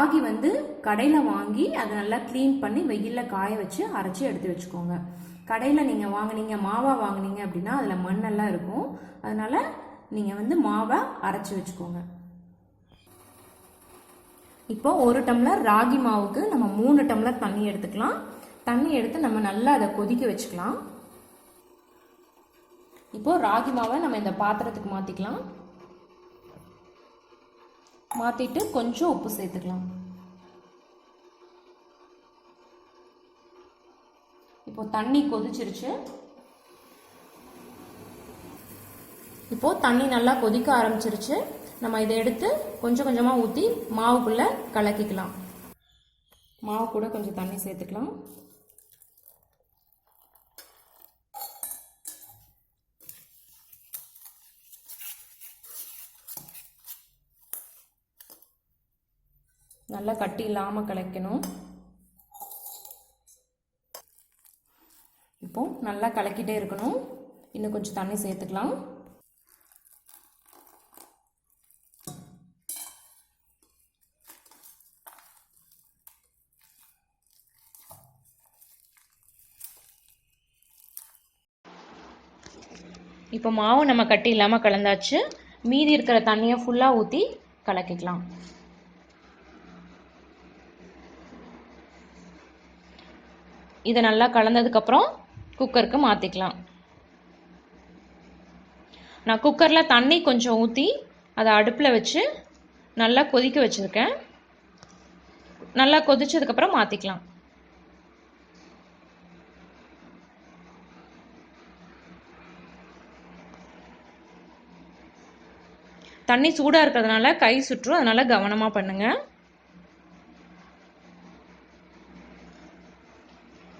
ராகி வந்து கடையில் வாங்கி அதை நல்லா க்ளீன் பண்ணி வெயிலில் காய வச்சு அரைச்சி எடுத்து வச்சுக்கோங்க. கடையில் நீங்கள் வாங்கினீங்க மாவாக வாங்கினீங்க அப்படின்னா அதில் மண்ணெல்லாம் இருக்கும். அதனால் நீங்கள் வந்து மாவை அரைச்சி வச்சுக்கோங்க. இப்போ 1 டம்ளர் ராகி மாவுக்கு நம்ம 3 டம்ளர் தண்ணி எடுத்துக்கலாம். தண்ணி எடுத்து நம்ம நல்லா அதை கொதிக்க வச்சுக்கலாம். இப்போ ராகி மாவை நம்ம இந்த பாத்திரத்துக்கு மாற்றிக்கலாம். மாற்றிட்டு கொஞ்சம் உப்பு சேர்த்துக்கலாம். இப்போ தண்ணி கொதிச்சிருச்சு. இப்போ தண்ணி நல்லா கொதிக்க ஆரம்பிச்சிருச்சு. நம்ம இதை எடுத்து கொஞ்சம் கொஞ்சமாக ஊற்றி மாவுக்குள்ளே கலக்கிக்கலாம். மாவு கூட கொஞ்சம் தண்ணி சேர்த்துக்கலாம். நல்லா கட்டி இல்லாமல் கலக்கணும். இப்போ நல்லா கலக்கிட்டே இருக்கணும். இன்னும் கொஞ்சம் தண்ணி சேர்த்துக்கலாம். இப்போ மாவு நம்ம கட்டி இல்லாமல் கலந்தாச்சு. மீதி இருக்கிற தண்ணியை ஃபுல்லாக ஊற்றி கலக்கிக்கலாம். இதை நல்லா கலந்ததுக்கப்புறம் குக்கருக்கு மாற்றிக்கலாம். நான் குக்கரில் தண்ணி கொஞ்சம் ஊற்றி அதை அடுப்பில் வச்சு நல்லா கொதிக்க வச்சுருக்கேன். நல்லா கொதிச்சதுக்கப்புறம் மாற்றிக்கலாம். தண்ணி சூடாக இருக்கிறதுனால கை சுற்றும், அதனால் கவனமாக பண்ணுங்கள்.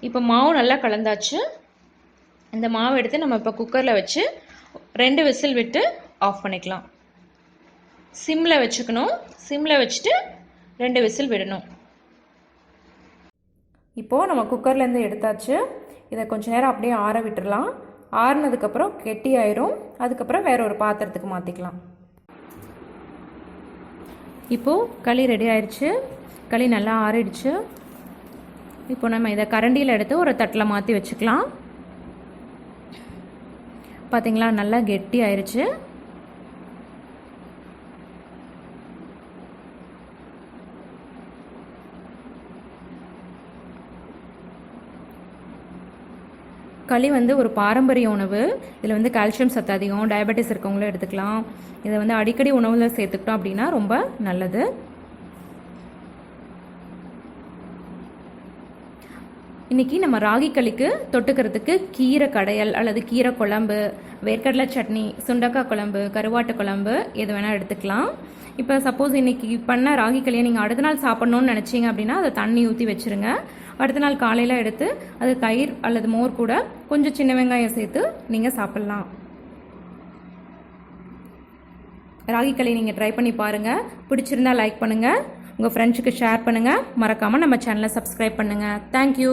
இப்போ மாவு நல்லா கலந்தாச்சு. இந்த மாவு எடுத்து நம்ம இப்போ குக்கரில் வச்சு 2 விசில் விட்டு ஆஃப் பண்ணிக்கலாம். சிம்மில் வச்சுக்கணும். சிம்மில் வச்சுட்டு 2 விசில் விடணும். இப்போது நம்ம குக்கர்லேருந்து எடுத்தாச்சு. இதை கொஞ்சம் நேரம் அப்படியே ஆற விட்டுடலாம். ஆறுனதுக்கப்புறம் கெட்டி ஆயிரும். அதுக்கப்புறம் வேற ஒரு பாத்திரத்துக்கு மாற்றிக்கலாம். இப்போது களி ரெடி ஆயிடுச்சு. களி நல்லா ஆறிடுச்சு. இப்போ நம்ம இதை கரண்டியில் எடுத்து ஒரு தட்டில் மாற்றி வச்சுக்கலாம். பார்த்தீங்களா, நல்லா கெட்டி ஆயிடுச்சு. களி வந்து ஒரு பாரம்பரிய உணவு. இதில் வந்து கால்சியம் சத்து அதிகம். டயபெட்டிஸ் இருக்கவங்களும் எடுத்துக்கலாம். இதை வந்து அடிக்கடி உணவில் சேர்த்துக்கிட்டோம் அப்படின்னா ரொம்ப நல்லது. இன்றைக்கி நம்ம ராகி களிக்கு தொட்டுக்கிறதுக்கு கீரை கடையல் அல்லது கீரை குழம்பு, வேர்க்கடலை சட்னி, சுண்டக்காய் குழம்பு, கருவாட்டு குழம்பு எது வேணால் எடுத்துக்கலாம். இப்போ சப்போஸ் இன்றைக்கி பண்ண ராகி களியை நீங்கள் அடுத்த நாள் சாப்பிட்ணுன்னு நினச்சிங்க அப்படின்னா அதை தண்ணி ஊற்றி வச்சுருங்க. அடுத்த நாள் காலையில் எடுத்து அது தயிர் அல்லது மோர் கூட கொஞ்சம் சின்ன வெங்காயம் சேர்த்து நீங்கள் சாப்பிட்லாம். ராகி களி நீங்கள் ட்ரை பண்ணி பாருங்கள். பிடிச்சிருந்தா லைக் பண்ணுங்கள். உங்கள் ஃப்ரெண்ட்ஸுக்கு ஷேர் பண்ணுங்கள். மறக்காமல் நம்ம சேனலை சப்ஸ்கிரைப் பண்ணுங்கள். தேங்க்யூ.